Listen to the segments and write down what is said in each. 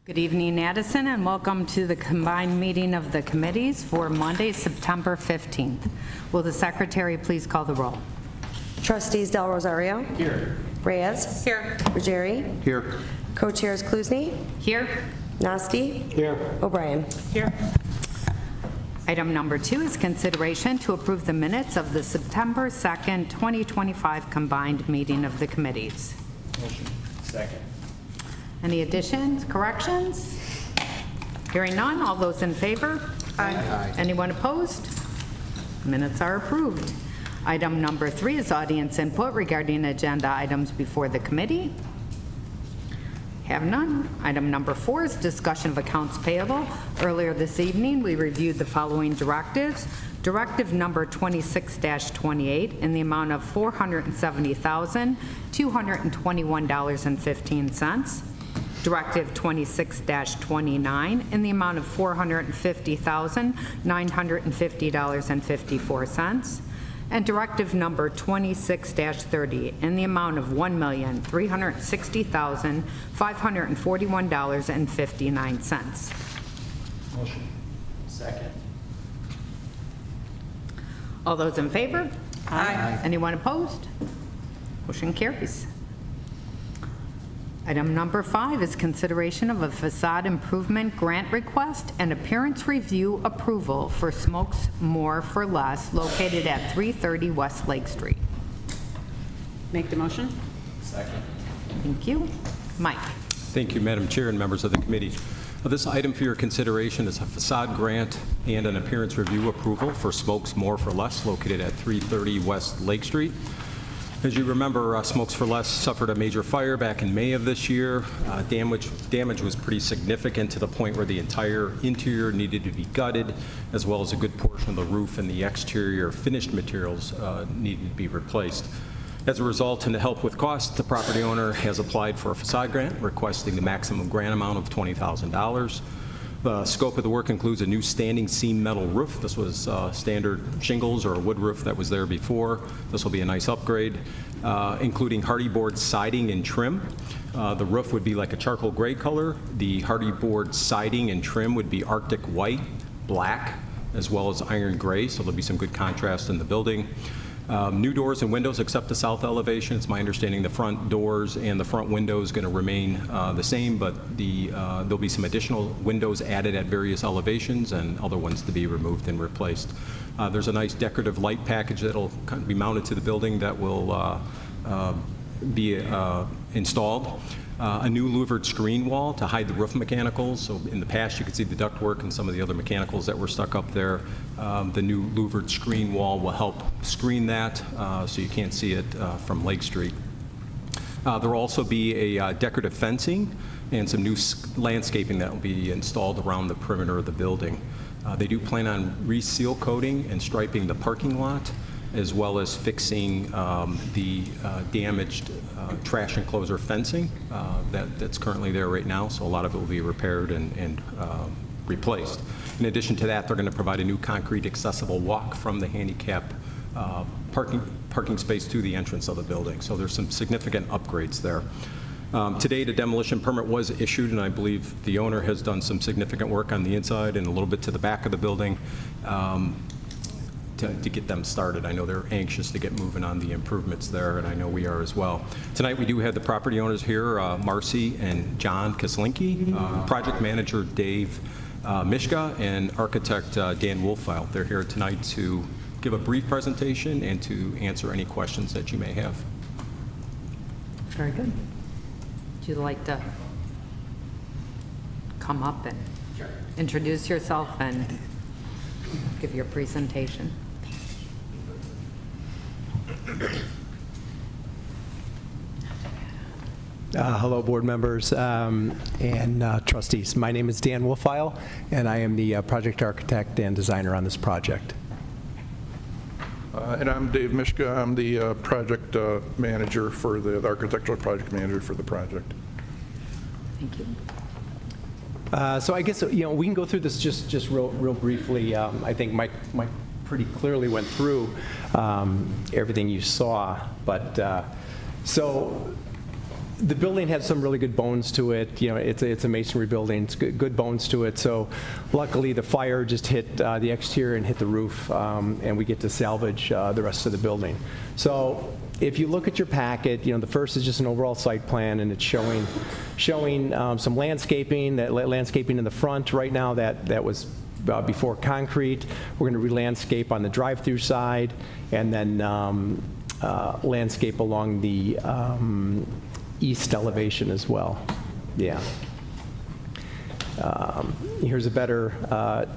Good evening, Addison, and welcome to the combined meeting of the committees for Monday, September 15th. Will the secretary please call the roll? Trustees Del Rosario. Here. Reyes. Here. Ruggieri. Here. Co-chairs Klusny. Here. Noski. Here. O'Brien. Here. Item number 2 is consideration to approve the minutes of the September 2nd, 2025 combined meeting of the committees. Motion. Second. Any additions, corrections? Hearing none, all those in favor? Aye. Anyone opposed? Minutes are approved. Item number 3 is audience input regarding agenda items before the committee. Have none. Item number 4 is discussion of accounts payable. Earlier this evening, we reviewed the following directives. Directive number 26-28 in the amount of $470,221.15. Directive 26-29 in the amount of $450,950.54. And directive number 26-30 in the amount of $1,360,541.59. Motion. Second. All those in favor? Aye. Anyone opposed? Motion carries. Item number 5 is consideration of a facade improvement grant request and appearance review approval for Smokes More for Less located at 330 West Lake Street. Make the motion. Second. Thank you. Mike. Thank you, Madam Chair and members of the committee. This item for your consideration is a facade grant and an appearance review approval for Smokes More for Less located at 330 West Lake Street. As you remember, Smokes for Less suffered a major fire back in May of this year. Damage was pretty significant to the point where the entire interior needed to be gutted, as well as a good portion of the roof and the exterior finished materials needed to be replaced. As a result, and to help with costs, the property owner has applied for a facade grant, requesting the maximum grant amount of $20,000. The scope of the work includes a new standing seam metal roof. This was standard shingles or a wood roof that was there before. This will be a nice upgrade, including hardy board siding and trim. The roof would be like a charcoal gray color. The hardy board siding and trim would be Arctic white, black, as well as iron gray, so there'll be some good contrast in the building. New doors and windows except the south elevation. It's my understanding the front doors and the front windows going to remain the same, but there'll be some additional windows added at various elevations and other ones to be removed and replaced. There's a nice decorative light package that'll kind of be mounted to the building that will be installed. A new louvered screen wall to hide the roof mechanicals. So in the past, you could see the ductwork and some of the other mechanicals that were stuck up there. The new louvered screen wall will help screen that so you can't see it from Lake Street. There will also be a decorative fencing and some new landscaping that will be installed around the perimeter of the building. They do plan on reseal coating and striping the parking lot, as well as fixing the damaged trash enclosure fencing that's currently there right now. So a lot of it will be repaired and replaced. In addition to that, they're going to provide a new concrete accessible walk from the handicap parking space to the entrance of the building. So there's some significant upgrades there. Today, the demolition permit was issued, and I believe the owner has done some significant work on the inside and a little bit to the back of the building. To get them started. I know they're anxious to get moving on the improvements there, and I know we are as well. Tonight we do have the property owners here, Marcy and John Koslinski, project manager Dave Mishka, and architect Dan Wolfile. They're here tonight to give a brief presentation and to answer any questions that you may have. Very good. Would you like to come up and introduce yourself and give your presentation? Hello, board members and trustees. My name is Dan Wolfile, and I am the project architect and designer on this project. And I'm Dave Mishka. I'm the project manager for the architectural project manager for the project. Thank you. So I guess we can go through this just real briefly. I think Mike pretty clearly went through everything you saw, but so The building has some really good bones to it. You know, it's a masonry building. It's good bones to it. So luckily, the fire just hit the exterior and hit the roof, and we get to salvage the rest of the building. So if you look at your packet, you know, the first is just an overall site plan, and it's showing some landscaping, landscaping in the front right now that was before concrete. We're going to re-landscape on the drive-through side, and then landscape along the east elevation as well. Yeah. Here's a better,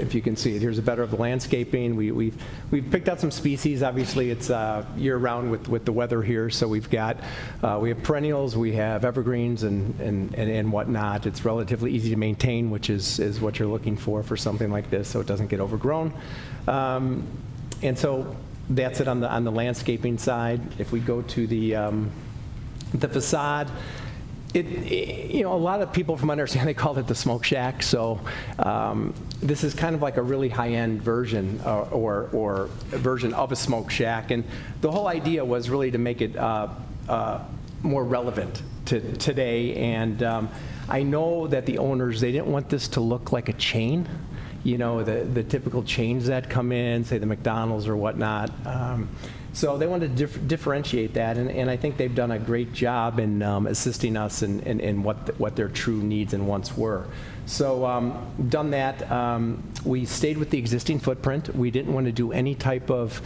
if you can see it, here's a better of the landscaping. We've picked out some species. Obviously, it's year-round with the weather here, so we have perennials, we have evergreens and whatnot. It's relatively easy to maintain, which is what you're looking for something like this, so it doesn't get overgrown. And so that's it on the landscaping side. If we go to the facade, you know, a lot of people from understand, they called it the smoke shack. So this is kind of like a really high-end version or version of a smoke shack. And the whole idea was really to make it more relevant to today. And I know that the owners, they didn't want this to look like a chain. You know, the typical chains that come in, say the McDonald's or whatnot. So they wanted to differentiate that, and I think they've done a great job in assisting us in what their true needs and wants were. So done that. We stayed with the existing footprint. We didn't want to do any type of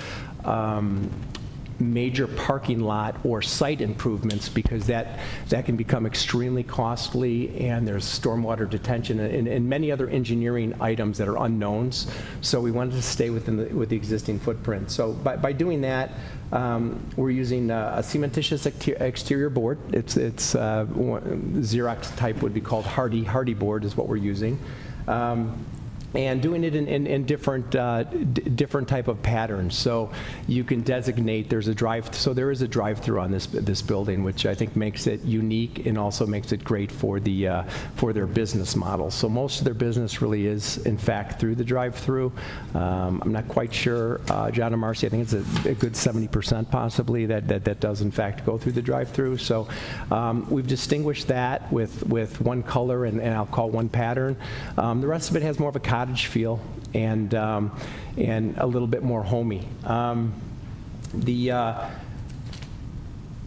major parking lot or site improvements, because that can become extremely costly, and there's stormwater detention and many other engineering items that are unknowns. So we wanted to stay with the existing footprint. So by doing that, we're using a cementitious exterior board. It's Xerox type would be called Hardy board is what we're using. And doing it in different type of patterns. So you can designate there is a drive-through on this building, which I think makes it unique and also makes it great for their business model. So most of their business really is, in fact, through the drive-through. I'm not quite sure, John and Marcy, I think it's a good 70% possibly that does in fact go through the drive-through. So we've distinguished that with one color and I'll call one pattern. The rest of it has more of a cottage feel and a little bit more homey.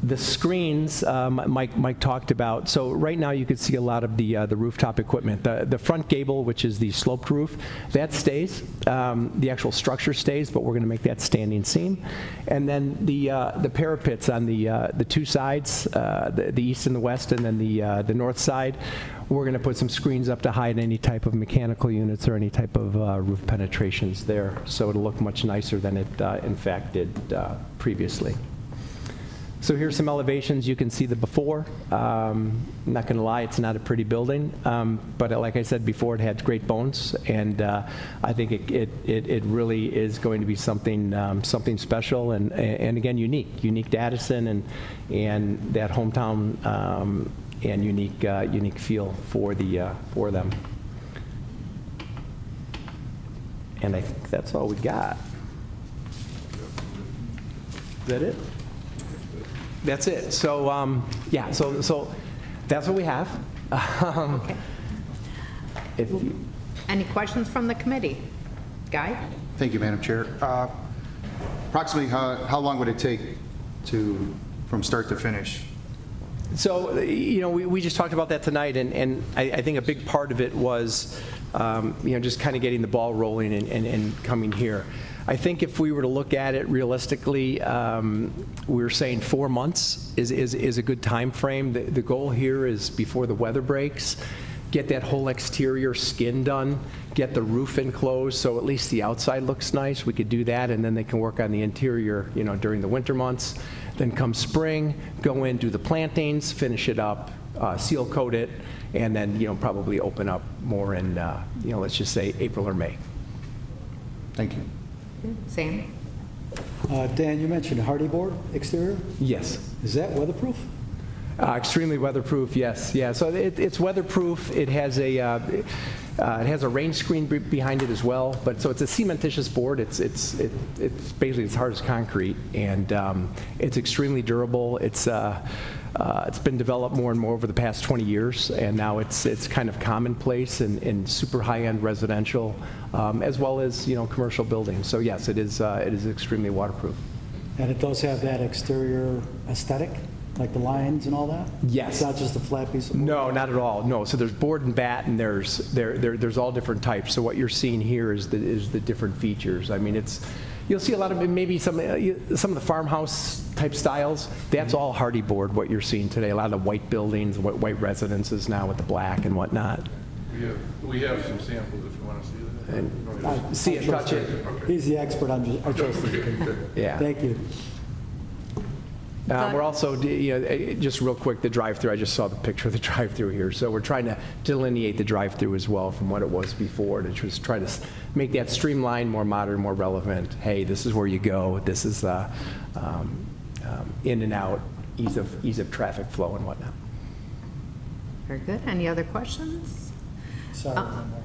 The screens Mike talked about. So right now you can see a lot of the rooftop equipment. The front gable, which is the sloped roof, that stays. The actual structure stays, but we're going to make that standing seam. And then the parapets on the two sides, the east and the west, and then the north side, we're going to put some screens up to hide any type of mechanical units or any type of roof penetrations there, so it'll look much nicer than it in fact did previously. So here's some elevations. You can see the before. I'm not going to lie, it's not a pretty building, but like I said before, it had great bones, and I think it really is going to be something special and again unique to Addison and that hometown and unique feel for them. And I think that's all we got. Is that it? That's it. So yeah. So that's what we have. Okay. Any questions from the committee? Guy? Thank you, Madam Chair. Approximately how long would it take from start to finish? So, you know, we just talked about that tonight, and I think a big part of it was, you know, just kind of getting the ball rolling and coming here. I think if we were to look at it realistically, we were saying 4 months is a good time frame. The goal here is before the weather breaks, get that whole exterior skin done, get the roof enclosed so at least the outside looks nice. We could do that, and then they can work on the interior, you know, during the winter months. Then come spring, go in, do the plantings, finish it up, seal coat it, and then, you know, probably open up more in, you know, let's just say April or May. Thank you. Sam? Dan, you mentioned hardy board exterior. Yes. Is that weatherproof? Extremely weatherproof, yes, yeah. So it's weatherproof. It has a rain screen behind it as well. But so it's a cementitious board. It's basically as hard as concrete, and it's extremely durable. It's been developed more and more over the past 20 years, and now it's kind of commonplace in super high-end residential, as well as commercial buildings. So yes, it is extremely waterproof. And it does have that exterior aesthetic, like the lines and all that? Yes. It's not just a flat piece of wood? No, not at all. No. So there's board and bat, and there's all different types. So what you're seeing here is the different features. I mean, you'll see a lot of maybe some of the farmhouse type styles. That's all hardy board. What you're seeing today, a lot of white buildings, white residences now with the black and whatnot. We have some samples if you want to see that. And see it, touch it. He's the expert, I trust him. Yeah. Thank you. We're also, just real quick, the drive-through. I just saw the picture of the drive-through here. So we're trying to delineate the drive-through as well from what it was before, to just try to make that streamlined, more modern, more relevant. Hey, this is where you go. This is in and out, ease of traffic flow and whatnot. Very good. Any other questions? Sorry, one more.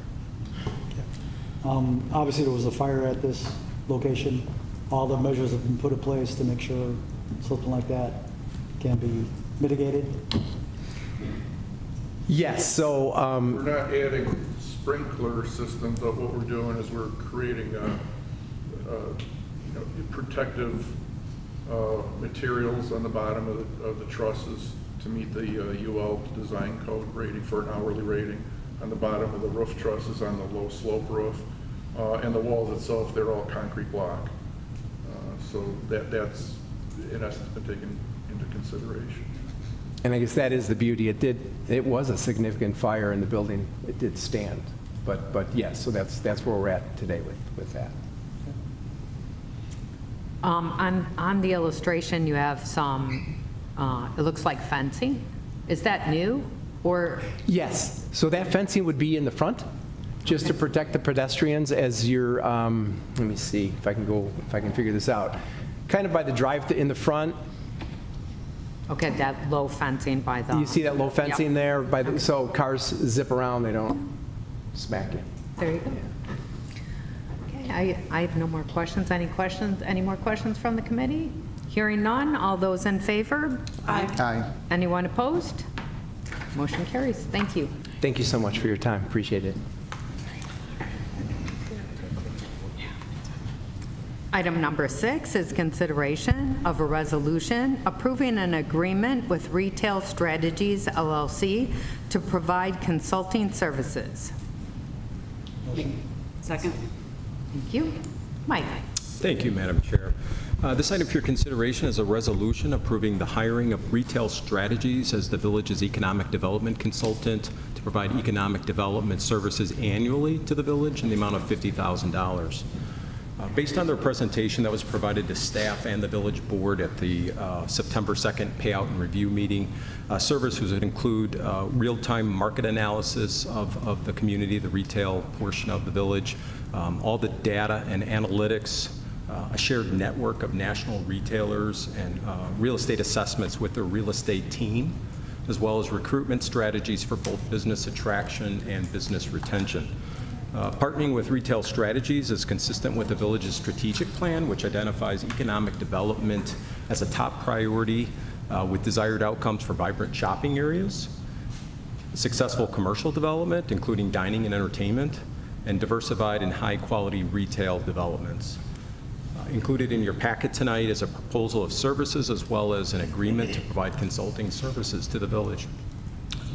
Obviously, there was a fire at this location. All the measures have been put in place to make sure something like that can be mitigated? Yes, so... We're not adding sprinkler systems, but what we're doing is we're creating protective materials on the bottom of the trusses to meet the UL design code rating for an hourly rating. On the bottom of the roof trusses on the low slope roof. And the walls itself, they're all concrete block. So that's in essence been taken into consideration. And I guess that is the beauty. It was a significant fire in the building. It did stand. But yes, so that's where we're at today with that. On the illustration, you have some, it looks like fencing. Is that new, or? Yes, so that fencing would be in the front, just to protect the pedestrians as you're, let me see if I can figure this out. Kind of by the drive in the front. Okay, that low fencing by the. You see that low fencing Yep. there? So cars zip around, they don't smack you. There you go. Okay, I have no more questions. Any questions? Any more questions from the committee? Hearing none, all those in favor? Aye. Anyone opposed? Motion carries. Thank you. Thank you so much for your time. Appreciate it. Item number 6 is consideration of a resolution approving an agreement with Retail Strategies, LLC, to provide consulting services. Second. Thank you. Mike? Thank you, Madam Chair. This item for your consideration is a resolution approving the hiring of Retail Strategies as the village's economic development consultant to provide economic development services annually to the village in the amount of $50,000. Based on their presentation that was provided to staff and the village board at the September 2nd payout and review meeting, services would include real-time market analysis of the community, the retail portion of the village, all the data and analytics, a shared network of national retailers, and real estate assessments with their real estate team, as well as recruitment strategies for both business attraction and business retention. Partnering with Retail Strategies is consistent with the village's strategic plan, which identifies economic development as a top priority with desired outcomes for vibrant shopping areas, successful commercial development, including dining and entertainment, and diversified and high-quality retail developments. Included in your packet tonight is a proposal of services as well as an agreement to provide consulting services to the village.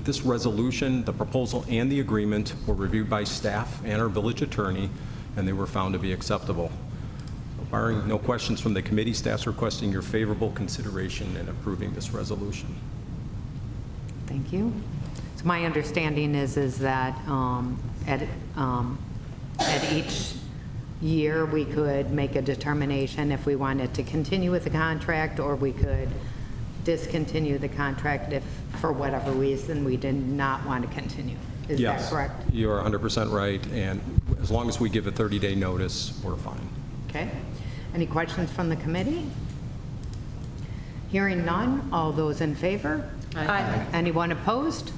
This resolution, the proposal, and the agreement were reviewed by staff and our village attorney, and they were found to be acceptable. Barring no questions from the committee, staff's requesting your favorable consideration in approving this resolution. Thank you. So my understanding is that at each year, we could make a determination if we wanted to continue with the contract, or we could discontinue the contract if, for whatever reason, we did not want to continue. Is that correct? Yes, you are 100% right, and as long as we give a 30-day notice, we're fine. Okay. Any questions from the committee? Hearing none, all those in favor? Aye. Anyone opposed?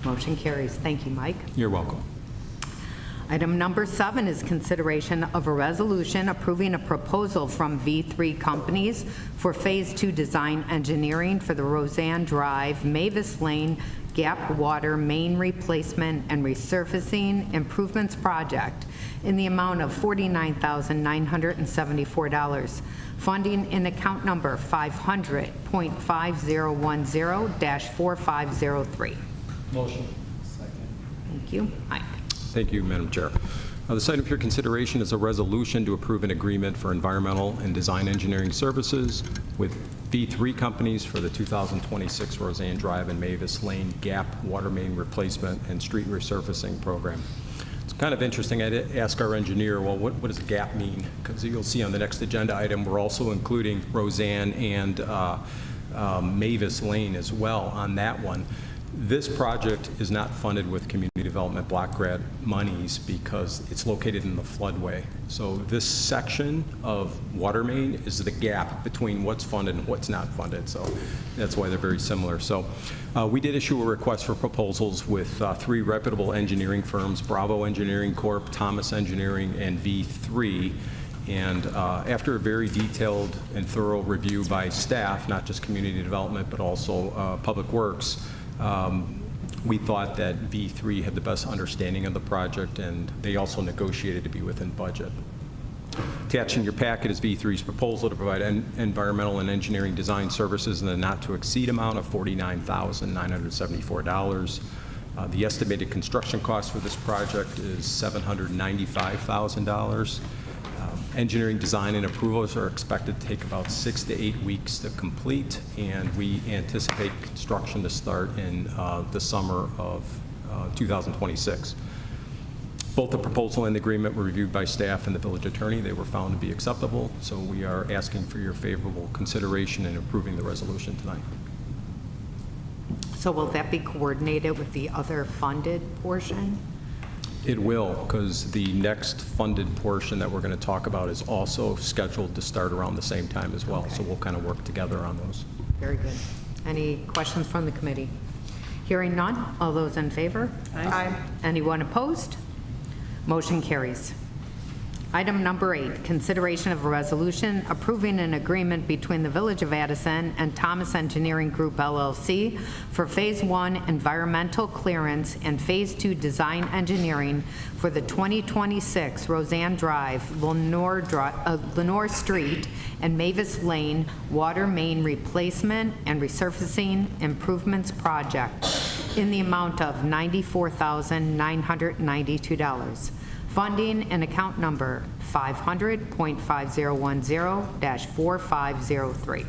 Motion carries. Thank you, Mike. You're welcome. Item number 7 is consideration of a resolution approving a proposal from V3 Companies for Phase 2 design engineering for the Roseanne Drive, Mavis Lane Gap Water Main Replacement and Resurfacing Improvements Project in the amount of $49,974. Funding in account number 500.5010-4503. Motion. Second. Thank you. Mike. Thank you, Madam Chair. This item for your consideration is a resolution to approve an agreement for environmental and design engineering services with V3 Companies for the 2026 Roseanne Drive and Mavis Lane Gap Water Main Replacement and Street Resurfacing Program. It's kind of interesting. I did ask our engineer, well, what does GAP mean? Because you'll see on the next agenda item, we're also including Roseanne and Mavis Lane as well on that one. This project is not funded with community development block grant monies because it's located in the floodway. So this section of water main is the gap between what's funded and what's not funded. So that's why they're very similar. So we did issue a request for proposals with 3 reputable engineering firms, Bravo Engineering Corp., Thomas Engineering, and V3. And after a very detailed and thorough review by staff, not just community development, but also Public Works, we thought that V3 had the best understanding of the project, and they also negotiated to be within budget. Attached in your packet is V3's proposal to provide environmental and engineering design services in the not-to-exceed amount of $49,974. The estimated construction cost for this project is $795,000. Engineering design and approvals are expected to take about 6 to 8 weeks to complete, and we anticipate construction to start in the summer of 2026. Both the proposal and the agreement were reviewed by staff and the village attorney. They were found to be acceptable, so we are asking for your favorable consideration in approving the resolution tonight. So will that be coordinated with the other funded portion? It will, because the next funded portion that we're going to talk about is also scheduled to start around the same time as well. So we'll kind of work together on those. Very good. Any questions from the committee? Hearing none, all those in favor? Aye. Anyone opposed? Motion carries. Item number 8, consideration of a resolution approving an agreement between the Village of Addison and Thomas Engineering Group LLC for Phase 1 environmental clearance and Phase 2 design engineering for the 2026 Roseanne Drive, Lenore Street, and Mavis Lane water main replacement and resurfacing improvements project in the amount of $94,992. Funding and account number 500.5010-4503.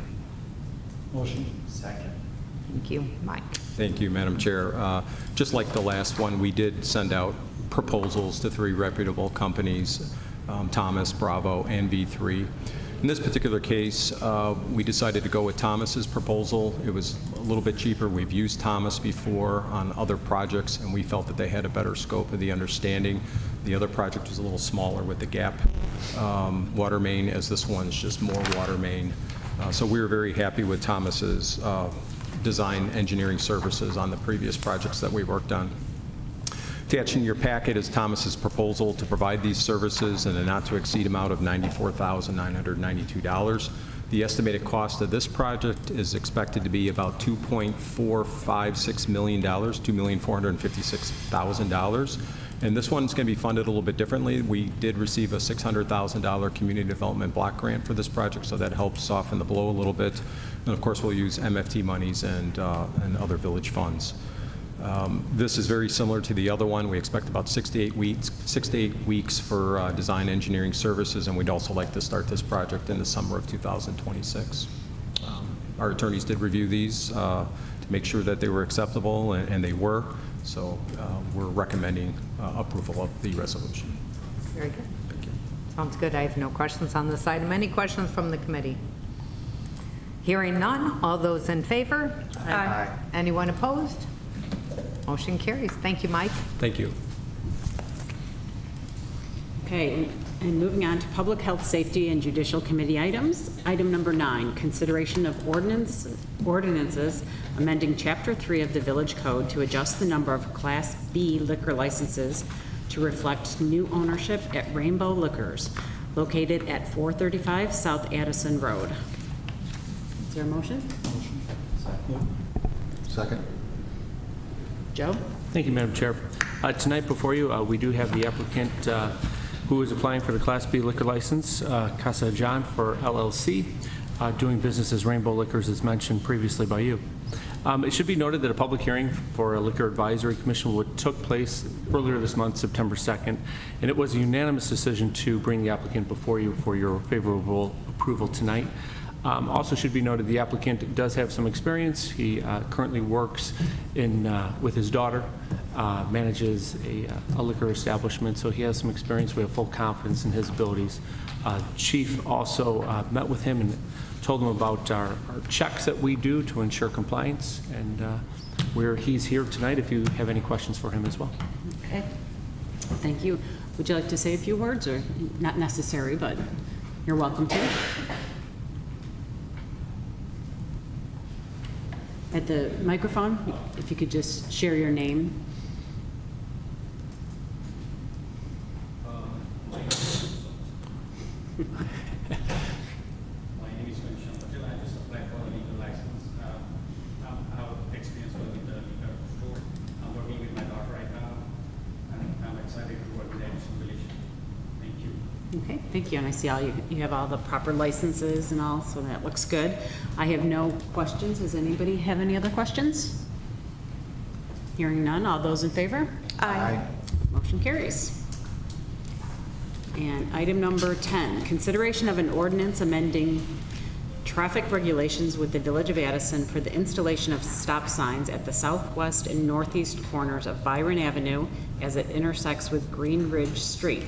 Motion. Second. Thank you, Mike. Thank you, Madam Chair. Just like the last one, we did send out proposals to 3 reputable companies, Thomas, Bravo, and V3. In this particular case, we decided to go with Thomas's proposal. It was a little bit cheaper. We've used Thomas before on other projects, and we felt that they had a better scope of the understanding. The other project was a little smaller with the gap water main, as this one's just more water main. So we were very happy with Thomas's design engineering services on the previous projects that we worked on. Attached in your packet is Thomas's proposal to provide these services in a not-to-exceed amount of $94,992. The estimated cost of this project is expected to be about $2.456 million, $2,456,000. And this one's going to be funded a little bit differently. We did receive a $600,000 community development block grant for this project, so that helps soften the blow a little bit. And of course, we'll use MFT monies and other village funds. This is very similar to the other one. We expect about 6 to 8 weeks for design engineering services, and we'd also like to start this project in the summer of 2026. Our attorneys did review these to make sure that they were acceptable, and they were. So we're recommending approval of the resolution. Very good. Sounds good. I have no questions on this item. Any questions from the committee? Hearing none, all those in favor? Aye. Anyone opposed? Motion carries. Thank you, Mike. Thank you. Okay, and moving on to Public Health, Safety, and Judicial Committee items. Item number 9, consideration of ordinance ordinances amending Chapter 3 of the Village Code to adjust the number of Class B liquor licenses to reflect new ownership at Rainbow Liquors, located at 435 South Addison Road. Is there a motion? Second. Joe? Thank you, Madam Chair. Tonight before you, we do have the applicant who is applying for the Class B liquor license, Casa John for LLC, doing business as Rainbow Liquors, as mentioned previously by you. It should be noted that a public hearing for a liquor advisory commission took place earlier this month, September 2nd, and it was a unanimous decision to bring the applicant before you for your favorable approval tonight. Also should be noted the applicant does have some experience. He currently works with his daughter, manages a liquor establishment, so he has some experience. We have full confidence in his abilities. Chief also met with him and told him about our checks that we do to ensure compliance, and he's here tonight if you have any questions for him as well. Okay. Thank you. Would you like to say a few words, or not necessary, but you're welcome to? At the microphone, if you could just share your name. My name is Ghanshyam Patel. I just applied for a legal license. I have experience working with the liquor store. I'm working with my daughter right now, and I'm excited to work with Addison Village. Thank you. Okay, thank you. And I see you have all the proper licenses and all, so that looks good. I have no questions. Does anybody have any other questions? Hearing none, all those in favor? Aye. Motion carries. And item number 10, consideration of an ordinance amending traffic regulations with the Village of Addison for the installation of stop signs at the southwest and northeast corners of Byron Avenue as it intersects with Green Ridge Street,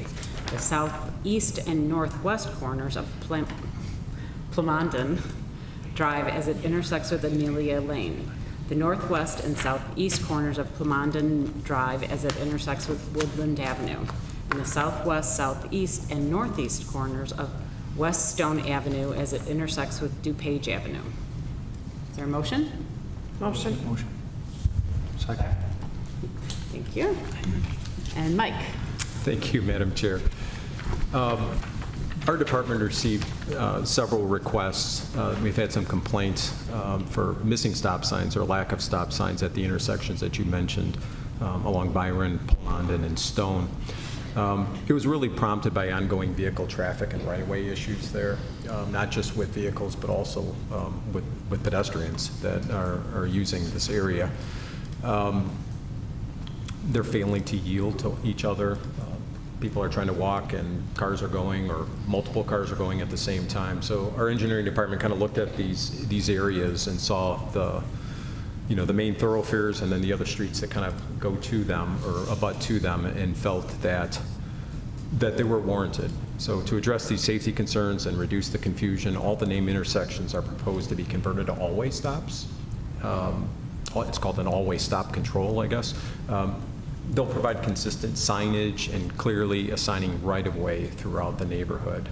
the southeast and northwest corners of Plumondon Drive as it intersects with Amelia Lane, the northwest and southeast corners of Plumondon Drive as it intersects with Woodland Avenue, and the southwest, southeast, and northeast corners of West Stone Avenue as it intersects with DuPage Avenue. Is there a motion? Motion. Second. Thank you. And Mike? Thank you, Madam Chair. Our department received several requests. We've had some complaints for missing stop signs or lack of stop signs at the intersections that you mentioned along Byron, Plumondon, and Stone. It was really prompted by ongoing vehicle traffic and right-of-way issues there, not just with vehicles, but also with pedestrians that are using this area. They're failing to yield to each other. People are trying to walk and cars are going, or multiple cars are going at the same time. So our engineering department kind of looked at these areas and saw the main thoroughfares and then the other streets that kind of go to them or abut to them, and felt that they were warranted. So to address these safety concerns and reduce the confusion, all the named intersections are proposed to be converted to all-way stops. It's called an all-way stop control, I guess. They'll provide consistent signage and clearly assigning right-of-way throughout the neighborhood.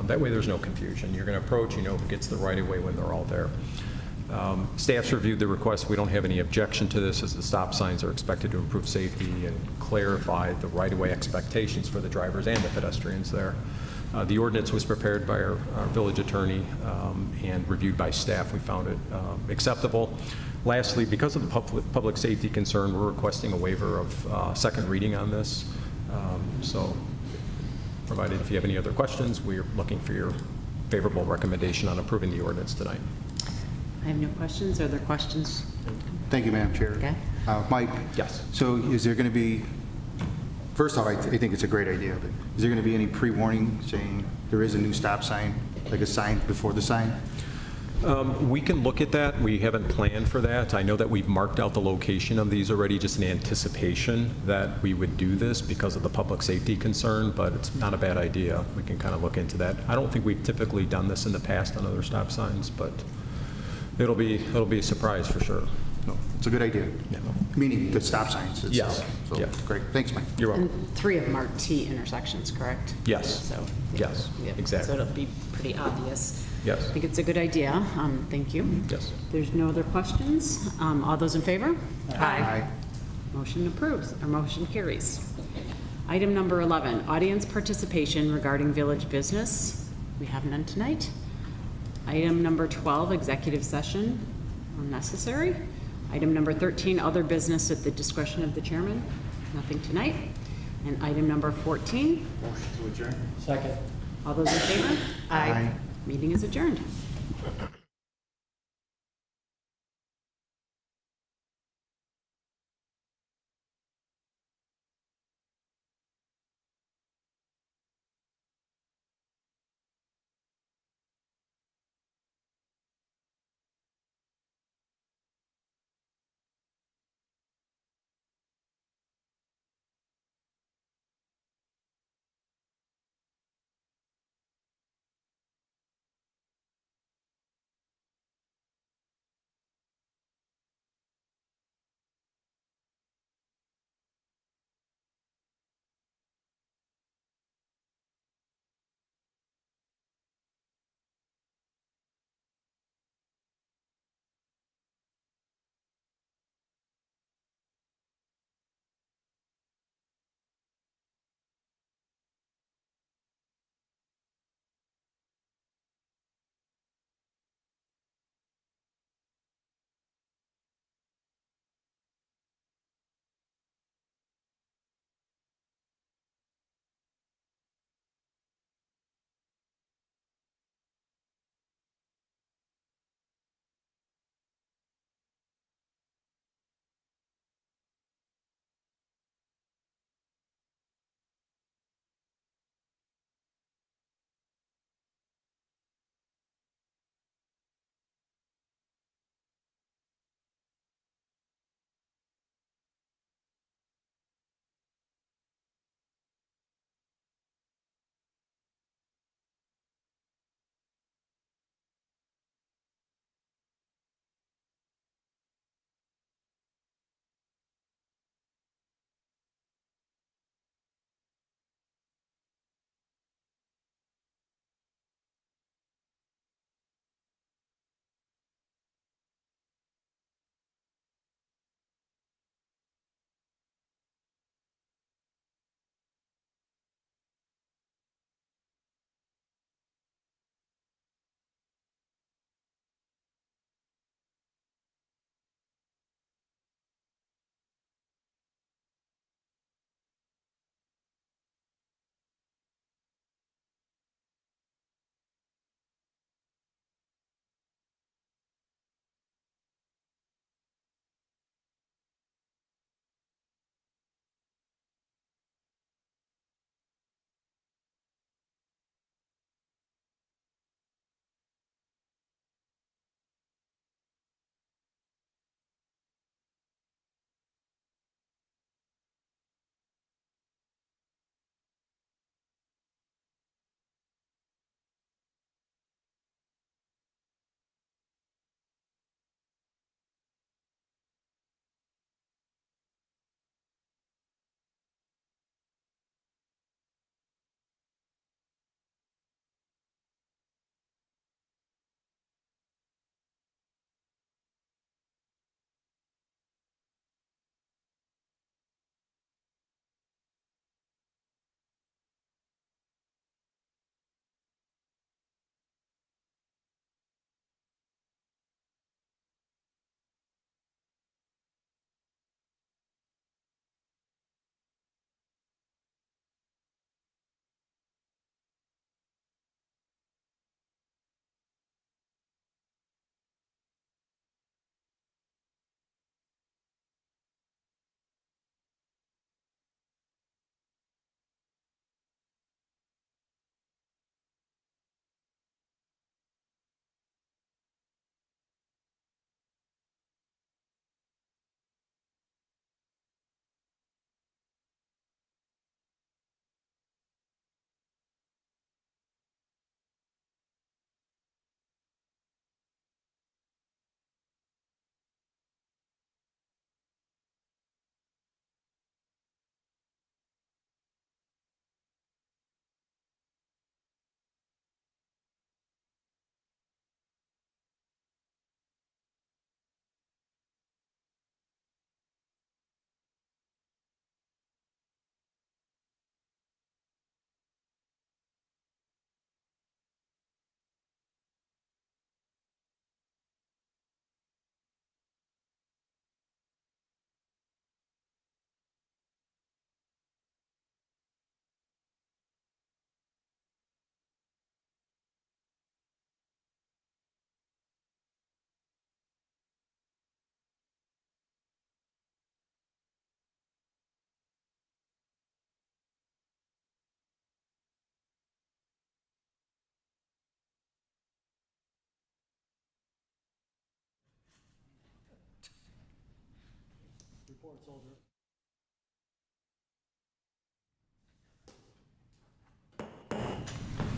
That way there's no confusion. You're going to approach, you know who gets the right-of-way when they're all there. Staff's reviewed the request. We don't have any objection to this, as the stop signs are expected to improve safety and clarify the right-of-way expectations for the drivers and the pedestrians there. The ordinance was prepared by our village attorney and reviewed by staff. We found it acceptable. Lastly, because of the public safety concern, we're requesting a waiver of second reading on this. So, provided if you have any other questions, we're looking for your favorable recommendation on approving the ordinance tonight. I have no questions. Are there questions? Thank you, Madam Chair. Okay. Mike? Yes. So is there going to be, first off, I think it's a great idea, but is there going to be any pre-warning saying there is a new stop sign, like a sign before the sign? We can look at that. We haven't planned for that. I know that we've marked out the location of these already, just in anticipation that we would do this because of the public safety concern, but it's not a bad idea. We can kind of look into that. I don't think we've typically done this in the past on other stop signs, but it'll be a surprise for sure. No, it's a good idea. Meaning the stop signs itself. Yes. So, Yeah. great, thanks, Mike. You're welcome. And 3 of them are T intersections, correct? Yes. So. Yes, yeah, exactly. So it'll be pretty obvious. Yes. I think it's a good idea. Thank you. Yes. There's no other questions. All those in favor? Aye. Motion approves, or motion carries. Item number 11, audience participation regarding village business. We have none tonight. Item number 12, executive session, unnecessary. Item number 13, other business at the discretion of the chairman. Nothing tonight. And item number 14. Motion to adjourn. Second. All those in favor? Aye. Meeting is adjourned.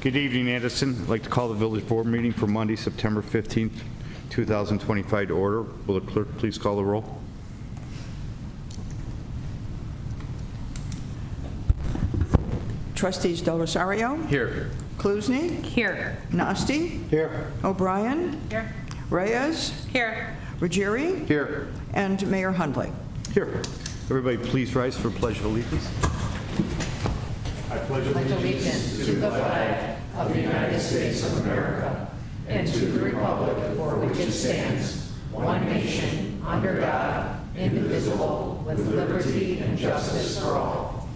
Good evening, Addison. I'd like to call the village board meeting for Monday, September 15th, 2025 to order. Will the clerk please call the roll? Trustees Del Rosario, Here. Cluzny, Here. Nasty, Here. O'Brien, Here. Reyes, Here. Ruggieri, Here. and Mayor Hundley. Here. Everybody please rise for Pledge of Allegiance. Allegiance to the flag of the United States of America and to the republic for which it stands, one nation, under God, indivisible, with liberty and justice for all.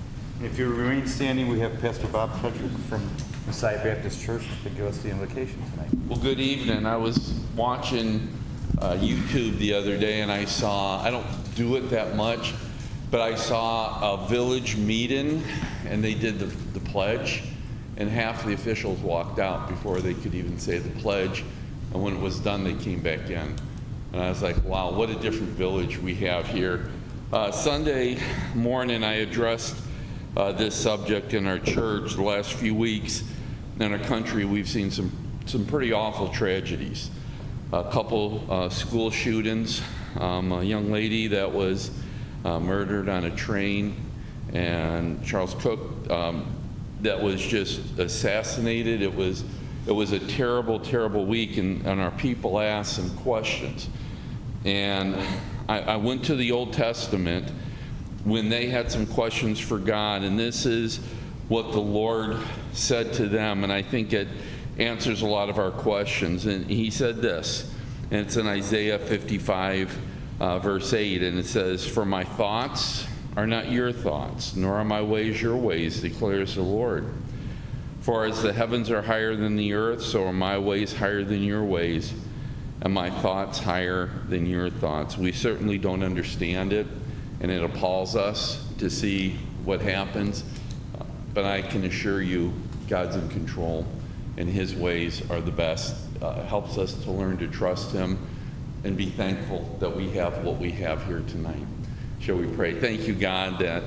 If you remain standing, we have Pastor Bob Patrick from Messiah Baptist Church to give us the invocation tonight. Well, good evening. I was watching YouTube the other day and I saw, I don't do it that much, but I saw a village meeting and they did the pledge, and half of the officials walked out before they could even say the pledge, and when it was done they came back in. And I was like, wow, what a different village we have here. Sunday morning I addressed this subject in our church. The last few weeks in our country we've seen some pretty awful tragedies. A couple school shootings, a young lady that was murdered on a train, and Charles Cook that was just assassinated. It was a terrible, terrible week, and our people asked some questions. And I went to the Old Testament when they had some questions for God, and this is what the Lord said to them, and I think it answers a lot of our questions. And he said this, and it's in Isaiah 55, verse 8, and it says, "For my thoughts are not your thoughts, nor are my ways your ways, declares the Lord. For as the heavens are higher than the earth, so are my ways higher than your ways, and my thoughts higher than your thoughts." We certainly don't understand it, and it appalls us to see what happens, but I can assure you God's in control, and his ways are the best. Helps us to learn to trust him and be thankful that we have what we have here tonight. Shall we pray? Thank you, God, that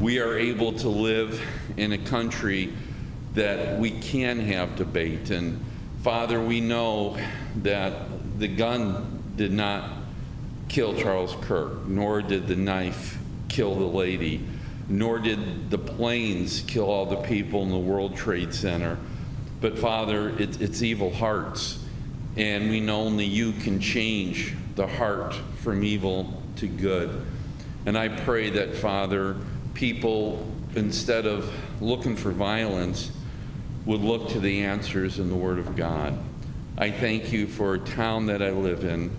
we are able to live in a country that we can have debate. And Father, we know that the gun did not kill Charles Kirk, nor did the knife kill the lady, nor did the planes kill all the people in the World Trade Center. But Father, it's evil hearts, and we know only you can change the heart from evil to good. And I pray that, Father, people, instead of looking for violence, would look to the answers in the Word of God. I thank you for a town that I live in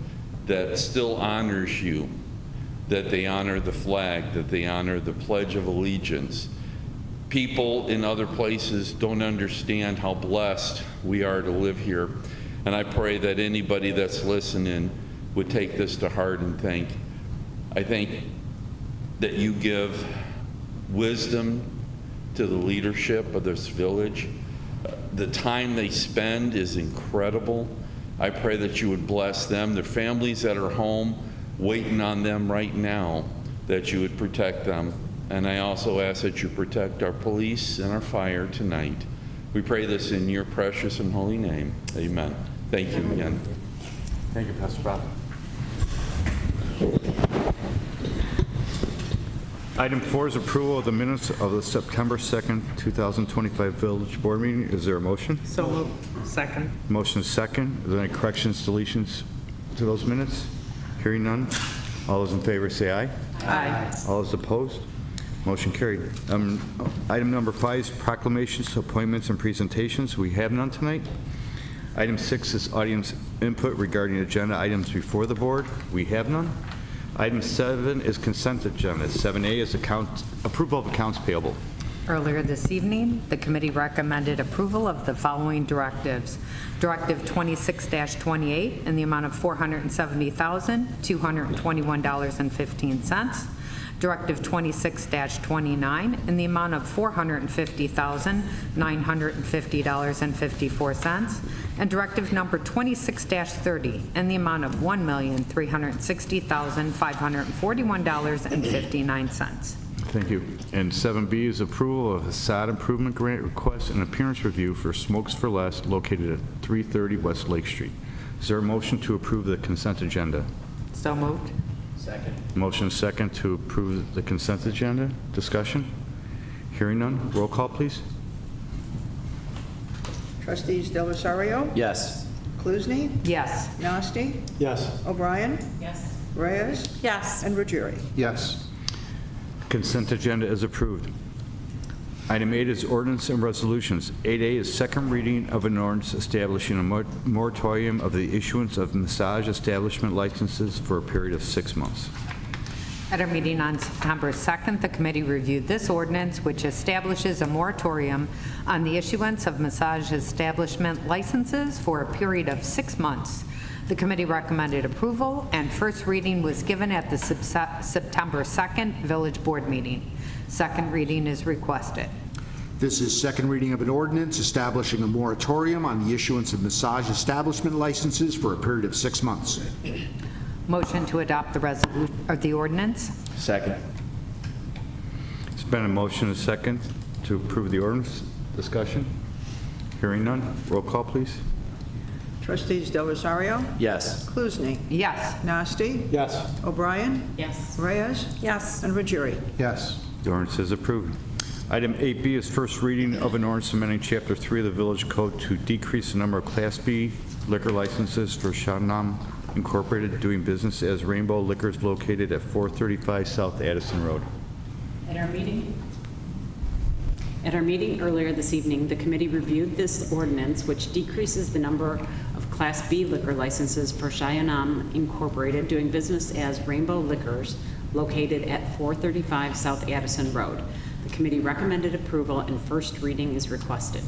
that still honors you, that they honor the flag, that they honor the Pledge of Allegiance. People in other places don't understand how blessed we are to live here. And I pray that anybody that's listening would take this to heart and think. I think that you give wisdom to the leadership of this village. The time they spend is incredible. I pray that you would bless them, their families that are home, waiting on them right now, that you would protect them. And I also ask that you protect our police and our fire tonight. We pray this in your precious and holy name. Amen. Thank you again. Thank you, Pastor Bob. Item 4 is approval of the minutes of the September 2nd, 2025 Village Board meeting. Is there a motion? So moved. Second. Motion is second. Are there any corrections, deletions to those minutes? Hearing none. All those in favor say aye. Aye. All those opposed? Motion carried. Item number 5 is proclamations, appointments, and presentations. We have none tonight. Item 6 is audience input regarding agenda items before the board. We have none. Item 7 is consent agenda. 7A is approval of accounts payable. Earlier this evening, the committee recommended approval of the following directives. Directive 26-28 in the amount of $470,221.15. Directive 26-29 in the amount of $450,950.54, and Directive number 26-30 in the amount of $1,360,541.59. Thank you. And 7B is approval of facade improvement grant request and appearance review for Smokes for Less located at 330 West Lake Street. Is there a motion to approve the consent agenda? So moved. Motion second to approve the consent agenda. Discussion? Hearing none. Roll call, please. Trustees Del Rosario? Yes. Cluzny? Yes. Nasty? Yes. O'Brien? Yes. Reyes? Yes. And Ruggieri? Yes. Consent agenda is approved. Item 8 is ordinance and resolutions. 8A is second reading of an ordinance establishing a moratorium of the issuance of massage establishment licenses for a period of 6 months. At our meeting on September 2nd, the committee reviewed this ordinance, which establishes a moratorium on the issuance of massage establishment licenses for a period of 6 months. The committee recommended approval, and first reading was given at the September 2nd Village Board meeting. Second reading is requested. This is second reading of an ordinance establishing a moratorium on the issuance of massage establishment licenses for a period of 6 months. Motion to adopt the resolution, or the ordinance? Second. It's been a motion and a second to approve the ordinance. Discussion? Hearing none. Roll call, please. Trustees Del Rosario? Yes. Cluzny? Yes. Nasty? Yes. O'Brien? Yes. Reyes? Yes. And Ruggieri? Yes. The ordinance is approved. Item 8B is first reading of an ordinance amending Chapter 3 of the Village Code to decrease the number of Class B liquor licenses for Shanam Incorporated doing business as Rainbow Liquors located at 435 South Addison Road. At our meeting earlier this evening, the committee reviewed this ordinance, which decreases the number of Class B liquor licenses for Cheyenne Incorporated doing business as Rainbow Liquors located at 435 South Addison Road. The committee recommended approval, and first reading is requested.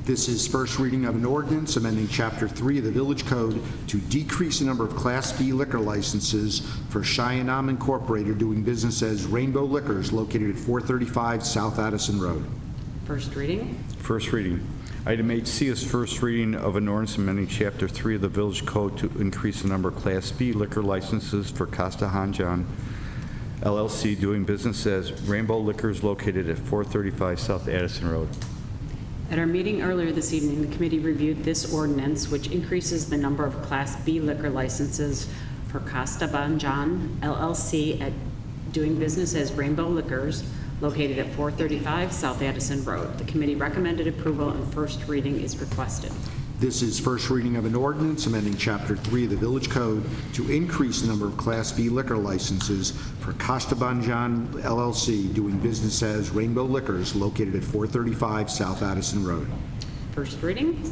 This is first reading of an ordinance amending Chapter 3 of the Village Code to decrease the number of Class B liquor licenses for Cheyenne Incorporated doing business as Rainbow Liquors located at 435 South Addison Road. First reading? First reading. Item 8C is first reading of an ordinance amending Chapter 3 of the Village Code to increase the number of Class B liquor licenses for Costa Hanjan LLC doing business as Rainbow Liquors located at 435 South Addison Road. At our meeting earlier this evening, the committee reviewed this ordinance, which increases the number of Class B liquor licenses for Costa Banjan LLC at doing business as Rainbow Liquors, located at 435 South Addison Road. The committee recommended approval, and first reading is requested. This is first reading of an ordinance amending Chapter 3 of the Village Code to increase the number of Class B liquor licenses for Costa Banjan LLC doing business as Rainbow Liquors located at 435 South Addison Road. First reading?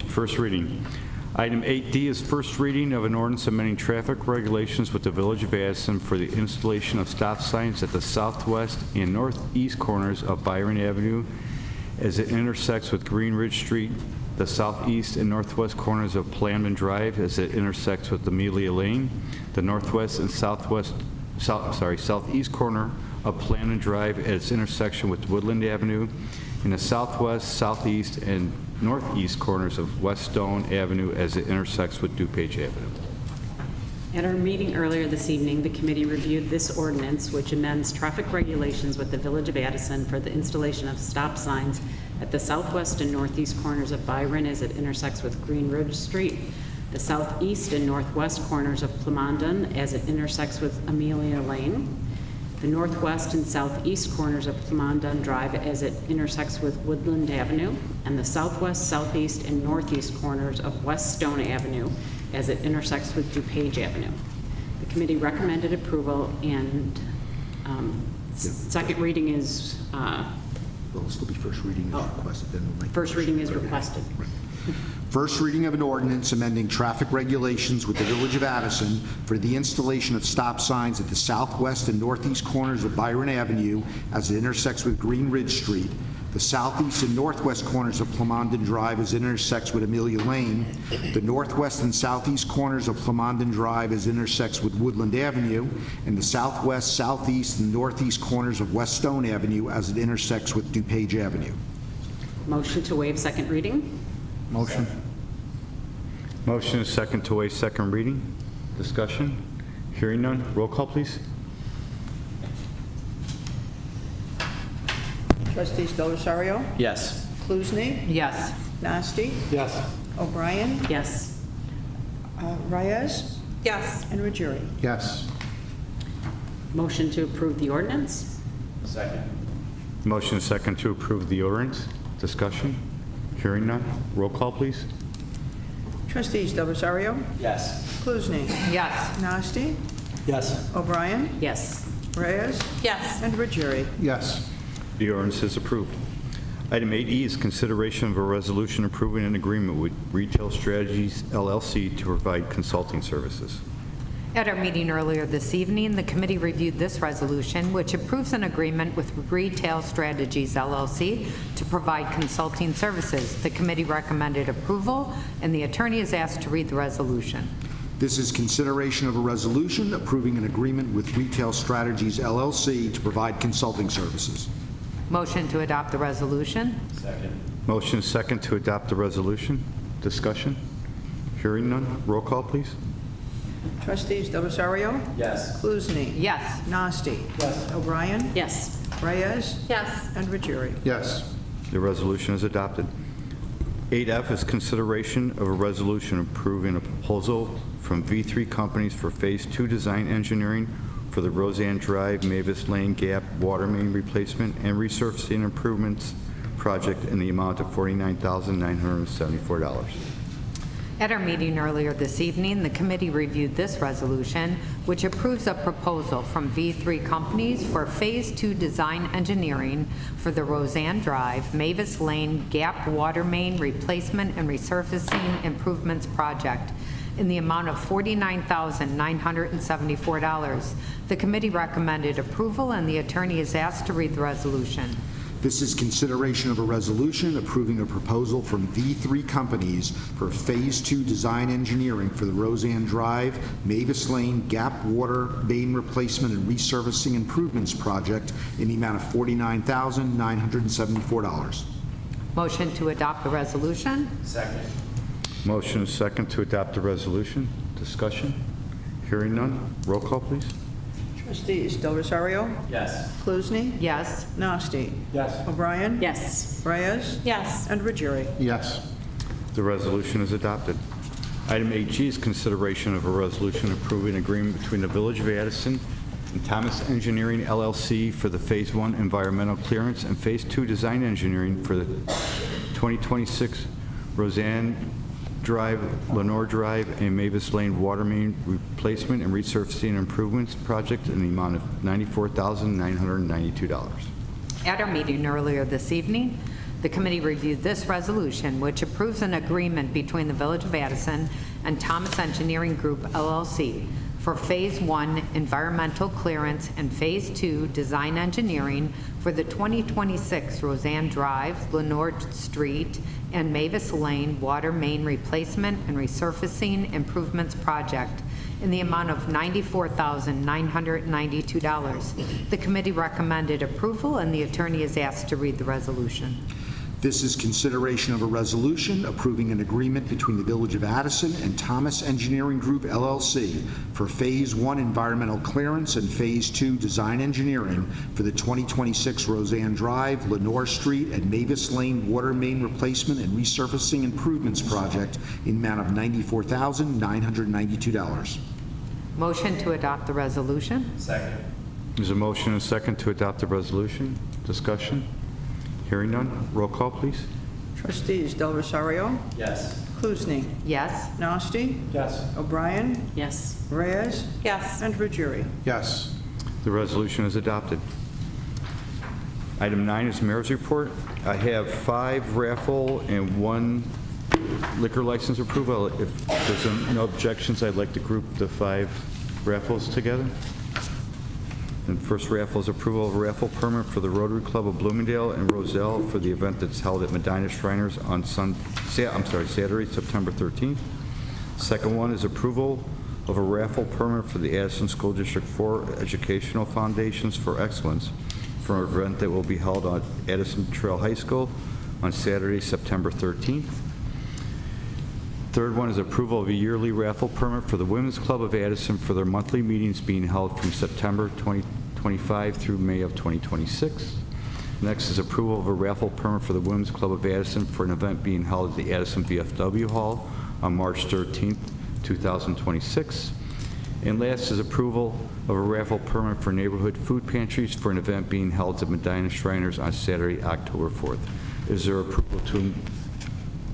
First reading. Item 8D is first reading of an ordinance amending traffic regulations with the Village of Addison for the installation of stop signs at the southwest and northeast corners of Byron Avenue as it intersects with Green Ridge Street, the southeast and northwest corners of Planman Drive as it intersects with Amelia Lane, the northwest and southeast corner of Planman Drive at its intersection with Woodland Avenue, and the southwest, southeast, and northeast corners of West Stone Avenue as it intersects with DuPage Avenue. At our meeting earlier this evening, the committee reviewed this ordinance, which amends traffic regulations with the Village of Addison for the installation of stop signs at the southwest and northeast corners of Byron as it intersects with Green Ridge Street, the southeast and northwest corners of Plamondon as it intersects with Amelia Lane, the northwest and southeast corners of Plamondon Drive as it intersects with Woodland Avenue, and the southwest, southeast, and northeast corners of West Stone Avenue as it intersects with DuPage Avenue. The committee recommended approval, and second reading is, Well, it'll still be first reading is requested. Then we'll make first reading is requested. First reading of an ordinance amending traffic regulations with the Village of Addison for the installation of stop signs at the southwest and northeast corners of Byron Avenue as it intersects with Green Ridge Street, the southeast and northwest corners of Plamondon Drive as it intersects with Amelia Lane, the northwest and southeast corners of Plamondon Drive as it intersects with Woodland Avenue, and the southwest, southeast, and northeast corners of West Stone Avenue as it intersects with DuPage Avenue. Motion to waive second reading? Motion. Motion is second to waive second reading. Discussion? Hearing none. Roll call, please. Trustees Del Rosario, Yes. Kluzny, Yes. Nasty, Yes. O'Brien, Yes. Reyes, Yes. and Ruggieri. Yes. Motion to approve the ordinance? Motion and second to approve the ordinance. Discussion? Hearing none. Roll call, please. Trustees Del Rosario, Yes. Kluzny, Yes. Nasty, Yes. O'Brien, Yes. Reyes, Yes. and Ruggieri. Yes. The ordinance is approved. Item 8E is consideration of a resolution approving an agreement with Retail Strategies LLC to provide consulting services. At our meeting earlier this evening, the committee reviewed this resolution, which approves an agreement with Retail Strategies LLC to provide consulting services. The committee recommended approval, and the attorney is asked to read the resolution. This is consideration of a resolution approving an agreement with Retail Strategies LLC to provide consulting services. Motion to adopt the resolution? Motion second to adopt the resolution. Discussion? Hearing none. Roll call, please. Trustees Del Rosario, Yes. Kluzny, Yes. Nasty, Yes. O'Brien, Yes. Reyes, Yes. and Ruggieri. Yes. The resolution is adopted. 8F is consideration of a resolution approving a proposal from V3 Companies for Phase 2 design engineering for the Roseanne Drive, Mavis Lane Gap water main replacement and resurfacing improvements project in the amount of $49,974. At our meeting earlier this evening, the committee reviewed this resolution, which approves a proposal from V3 Companies for Phase 2 design engineering for the Roseanne Drive, Mavis Lane Gap water main replacement and resurfacing improvements project in the amount of $49,974. The committee recommended approval, and the attorney is asked to read the resolution. This is consideration of a resolution approving a proposal from V3 Companies for Phase 2 design engineering for the Roseanne Drive, Mavis Lane Gap water main replacement and resurfacing improvements project in the amount of $49,974. Motion to adopt the resolution? Motion is second to adopt the resolution. Discussion? Hearing none. Roll call, please. Trustees Del Rosario, Yes. Kluzny, Yes. Nasty, Yes. O'Brien, Yes. Reyes, Yes. and Ruggieri. Yes. The resolution is adopted. Item 8G is consideration of a resolution approving agreement between the Village of Addison and Thomas Engineering LLC for the Phase 1 environmental clearance and Phase 2 design engineering for the 2026 Roseanne Drive, Lenore Drive, and Mavis Lane water main replacement and resurfacing improvements project in the amount of $94,992. At our meeting earlier this evening, the committee reviewed this resolution, which approves an agreement between the Village of Addison and Thomas Engineering Group LLC for Phase 1 environmental clearance and Phase 2 design engineering for the 2026 Roseanne Drive, Lenore Street, and Mavis Lane water main replacement and resurfacing improvements project in the amount of $94,992. The committee recommended approval, and the attorney is asked to read the resolution. This is consideration of a resolution approving an agreement between the Village of Addison and Thomas Engineering Group LLC for Phase 1 environmental clearance and Phase 2 design engineering for the 2026 Roseanne Drive, Lenore Street, and Mavis Lane water main replacement and resurfacing improvements project in the amount of $94,992. Motion to adopt the resolution? There's a motion and a second to adopt the resolution. Discussion? Hearing none. Roll call, please. Trustees Del Rosario, Yes. Kluzny, Yes. Nasty, Yes. O'Brien, Yes. Reyes, Yes. and Ruggieri. Yes. The resolution is adopted. Item 9 is mayor's report. I have 5 raffle and 1 liquor license approval. If there's no objections, I'd like to group the 5 raffles together. And first raffle is approval of a raffle permit for the Rotary Club of Bloomingdale and Roselle for the event that's held at Medina Shriners on Saturday, September 13th. Second one is approval of a raffle permit for the Addison School District 4 Educational Foundations for Excellence for an event that will be held at Addison Trail High School on Saturday, September 13th. Third one is approval of a yearly raffle permit for the Women's Club of Addison for their monthly meetings being held from September 2025 through May of 2026. Next is approval of a raffle permit for the Women's Club of Addison for an event being held at the Addison VFW Hall on March 13th, 2026. And last is approval of a raffle permit for neighborhood food pantries for an event being held at Medina Shriners on Saturday, October 4th. Is there approval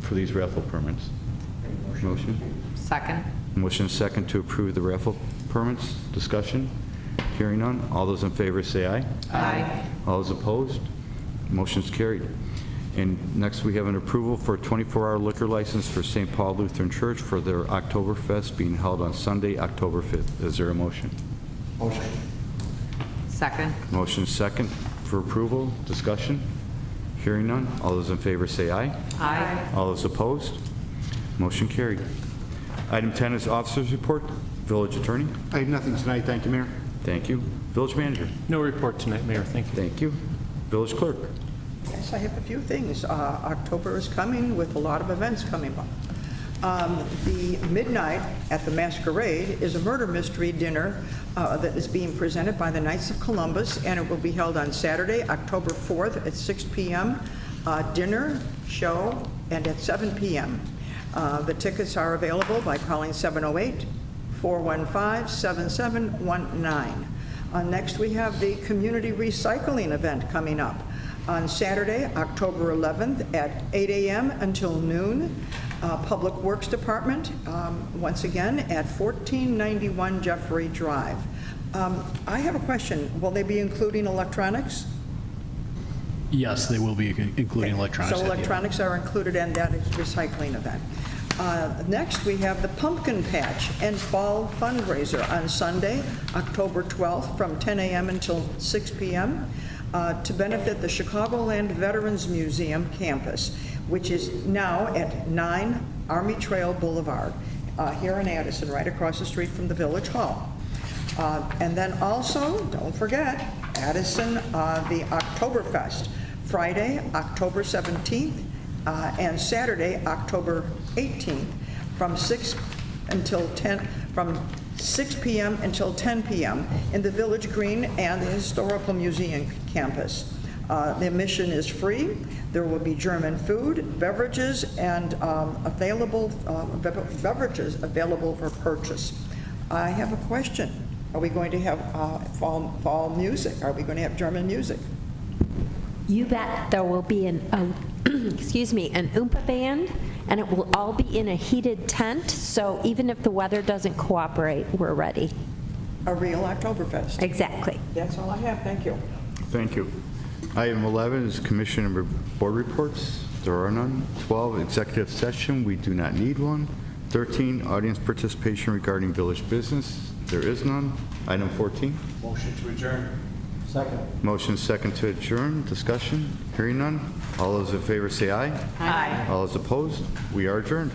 for these raffle permits? Motion? Second. Motion second to approve the raffle permits. Discussion? Hearing none. All those in favor say aye. Aye. All those opposed? Motion's carried. And next, we have an approval for a 24-hour liquor license for St. Paul Lutheran Church for their Oktoberfest being held on Sunday, October 5th. Is there a motion? Motion. Second. Motion second for approval. Discussion? Hearing none. All those in favor say aye. Aye. All those opposed? Motion carried. Item 10 is Officers' Report. Village Attorney. I have nothing tonight, thank you, Mayor. Thank you. Village Manager. No report tonight, Mayor. Thank you. Thank you. Village Clerk. Yes, I have a few things. October is coming with a lot of events coming up. The midnight at the Masquerade is a murder mystery dinner that is being presented by the Knights of Columbus, and it will be held on Saturday, October 4th at 6 p.m. Dinner, show, and at 7 p.m. The tickets are available by calling 708-415-7719. Next, we have the community recycling event coming up on Saturday, October 11th at 8 a.m. until noon. Public Works Department, once again, at 1491 Jeffrey Drive. I have a question. Will they be including electronics? Yes, they will be including electronics. So electronics are included in that recycling event. Next, we have the Pumpkin Patch and Fall Fundraiser on Sunday, October 12th, from 10 a.m. until 6 p.m. To benefit the Chicagoland Veterans Museum campus, which is now at 9 Army Trail Boulevard, here in Addison, right across the street from the Village Hall. And then also, don't forget, Addison, the Oktoberfest, Friday, October 17th, and Saturday, October 18th, from 6 p.m. until 10 p.m. in the Village Green and the Historical Museum campus. The admission is free. There will be German food, beverages, and beverages available for purchase. I have a question. Are we going to have fall music? Are we going to have German music? You bet. There will be an excuse me, an Oompa band, and it will all be in a heated tent, so even if the weather doesn't cooperate, we're ready. A real Oktoberfest. Exactly. That's all I have. Thank you. Thank you. Item 11 is Commission and Board Reports. There are none. 12, Executive Session. We do not need one. 13, Audience Participation regarding village business. There is none. Item 14. Motion to adjourn. Second. Motion second to adjourn. Discussion. Hearing none. All those in favor say aye. Aye. All those opposed. We are adjourned.